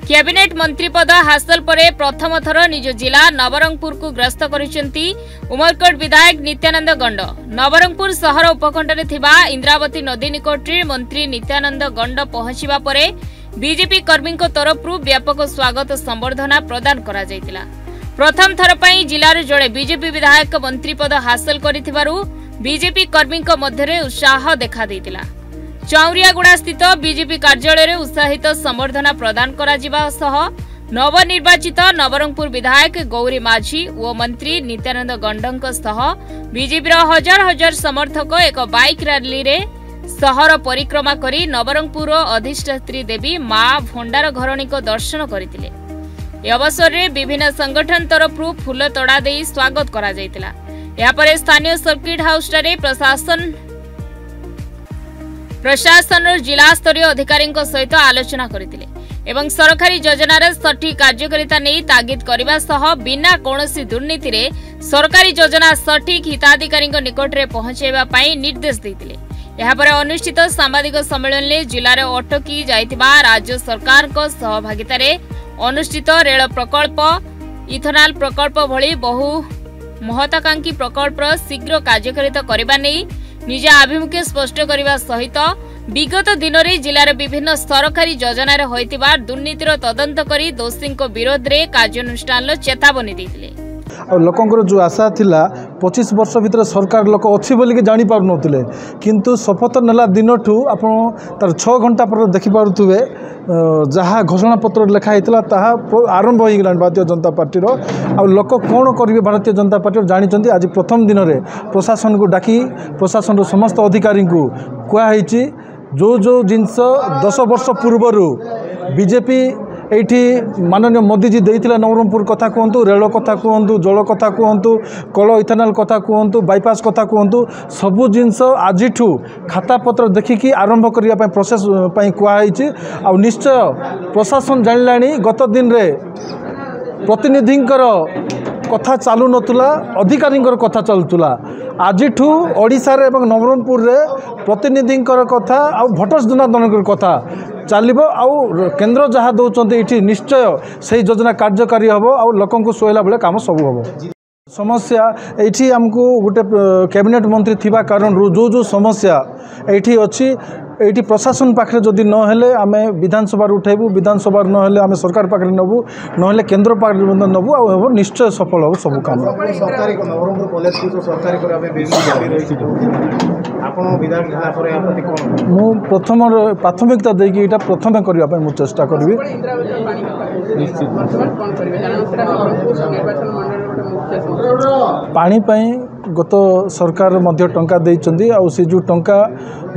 Cabinet मंत्री पद हासिल परे प्रथम थर निज जिला नवरंगपुर को ग्रस्त करिसेंती उमरकोट विधायक नित्यानंद गंड। नवरंगपुर शहर उपखंड में इंद्रावती नदी निकट मंत्री नित्यानंद गंड पहुंचवा परे बीजेपी कर्मी तरफ व्यापक स्वागत संबर्धना प्रदान करा जायतिला। प्रथम थर पई जिलार जड़े बीजेपी विधायक मंत्री पद हासिल करिथिबारु बीजेपी कर्मी मध्य उत्साह देखा देतिला। चौरियागुड़ा स्थित बीजेपी कार्यालय में उत्साहित संबर्धना प्रदान करा जिबा सह नवनिर्वाचित नवरंगपुर विधायक गौरी माझी और मंत्री नित्यानंद गंडक सह बीजेपी हजार हजार समर्थक एक बाइक रैली रे शहर परिक्रमा करी नवरंगपुर अधिष्ठात्री देवी मां भंडार घरणी को दर्शन करथिले। ए अवसर में विभिन्न संगठन तरफ फूल तोड़ा दे स्वागत करा जायतिला। या परे स्थानीय सर्किट हाउस रे प्रशासन जिला स्तरीय अधिकारी सहित आलोचना करथिले एवं सरकारी योजनार सठिक कार्यकारिता नहीं तागिद करने सह बिना कौनसी दुर्नीति रे सरकारी योजना सठिक हिताधिकारी निकट में पहुंचाइबा पई निर्देश देथिले। यहाँ पर अनुष्ठित सांबादिक सम्मेलन में जिले में अटकी जाइतिबा राज्य सरकार को सहभागिता रे अनुष्ठित रेल प्रकल्प इथेनॉल प्रकल्प भली बहु महत्वाकांक्षी प्रकल्प शीघ्र कार्यकारिता करबा नहीं निज आभिमुख्य स्पष्ट करने सहित विगत दिन में जिलार विभिन्न सरकारी योजना होइतिबा दुर्नीतिर तदंत करी दोषी विरोध में कार्यानुष्ठान चेतावनी देथिले। और लोकंर जो आशा थिला 25 वर्ष भितर सरकार लोक अच्छी बोलिक जानी पार नथिले किंतु शपथ नेला दिन ठू आपण तार 6 घंटा पर देखि पारुथुवे जहाँ घोषणा पत्र लिखा होता ताहा आरंभ हो गला भारतीय जनता पार्टी रो आ लोक कौन करेंगे भारतीय जनता पार्टी जानी आज प्रथम दिन में प्रशासन को डाकी प्रशासन समस्त अधिकारी को कहुई जो जिनस 10 वर्ष पूर्वर बीजेपी एठी माननीय मोदी जी देइथिला नवरंगपुर कथा कहतु रेल कथा कहतु जल कथा कहतु कल इथेनॉल कथा कहतु बाईपास कथा कहतु सबू जिनस आज खाता पत्र देखिकी आरंभ करने प्रोसेस कहुई आ निश्चय प्रशासन जाना गत दिन रे प्रतिनिधिंकर कथा चालू नतुला अधिकारी कथा चलुला आज ओडिशा रे एवं नवरंगपुर रे प्रतिनिधिंकर कथा आ भोटर्स जनार्दन कथा चलो आउ केन्द्र जहाँ दौरान ये निश्चय से योजना कार्यकारी हम आ लोक सोहला बेले कम सब हम समस्या ये आमको गोटे कैबिनेट मंत्री थिबा कारण जो समस्या ये अच्छी ये प्रशासन पाखे जदि नहेले आम विधानसभा उठेबू विधानसभा नहेले आम सरकार पाखे नबू नहेले केन्द्र पाखे नबू आ निश्चय सफल हो सब काम। मु प्रथम प्राथमिकता देकी एटा प्रथम करबा मु चेष्टा करबी। पानी पाई गत सरकार मध्य टंका देइचंदी आ से जो टंका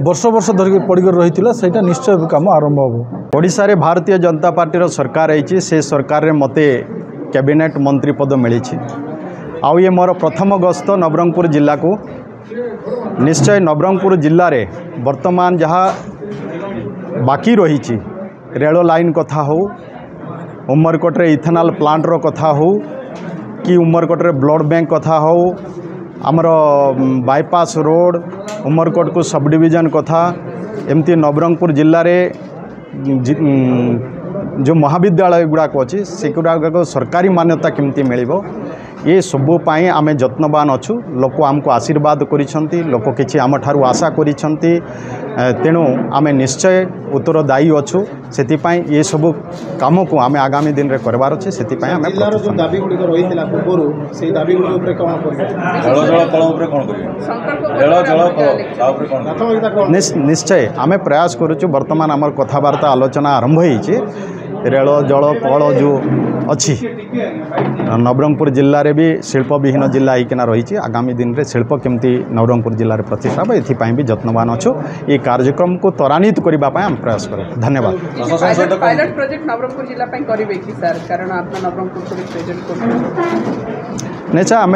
वर्ष वर्ष धरिक पड़गल रही सेटा निश्चय काम आरंभ हो। ओडिशा रे भारतीय जनता पार्टी रो सरकार है से सरकार रे मते कैबिनेट मंत्री पद मिली आउ ये मोर प्रथम गस्त नवरंगपुर जिला को निश्चय नवरंगपुर जिले में वर्तमान जहाँ बाकी रही रेल लाइन कथा हो उमरकोट रे इथेनॉल प्लांट रो कथा हो कि उमरकोट रे ब्लड बैंक कथा हो आमर बाईपास रोड उमरकोट को सब डिविजन कथा एमती नवरंगपुर जिले में जो महाविद्यालय गुड़ाक अच्छी से गुड़ाक सरकारी मान्यता केमती मिलिबो ये सबूपाई आम यत्नवान अच्छु लोक आमको आशीर्वाद करिसेंती लोक किछि आम ठारू आशा करिसेंती तेणु आम निश्चय उत्तरदायी अच्छु से ये सब काम को आम आगामी दिन में करवार अच्छे से निश्चय आम प्रयास करुचु वर्तमान आम कथबार्ता आलोचना आरंभ हो रेल जल कल जो अच्छी नवरंगपुर जिले में भी शिल्प विहीन जिला होना रही आगामी दिन में शिल्प केमती नवरंगपुर जिले में प्रतिष्ठा हो ये भी यत्नवान अच्छु ये कार्यक्रम को त्वरान्वित करने आम प्रयास करें। धन्यवाद। पायलट प्रोजेक्ट नवरंगपुर जिला करेंगे कि सर कारण आप नवरंगपुर को प्रेजेंट निश्चय आम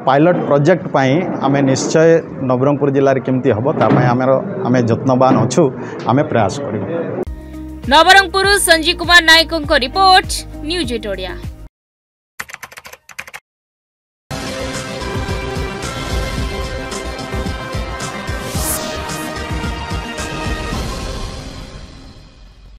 पायलट प्रोजेक्ट आम निश्चय नवरंगपुर जिले में केमती हम आम यत्नवान अच्छु आम प्रयास करें। नवरंगपुर संजीव कुमार नायकों को रिपोर्ट न्यूज 8 ओडिया।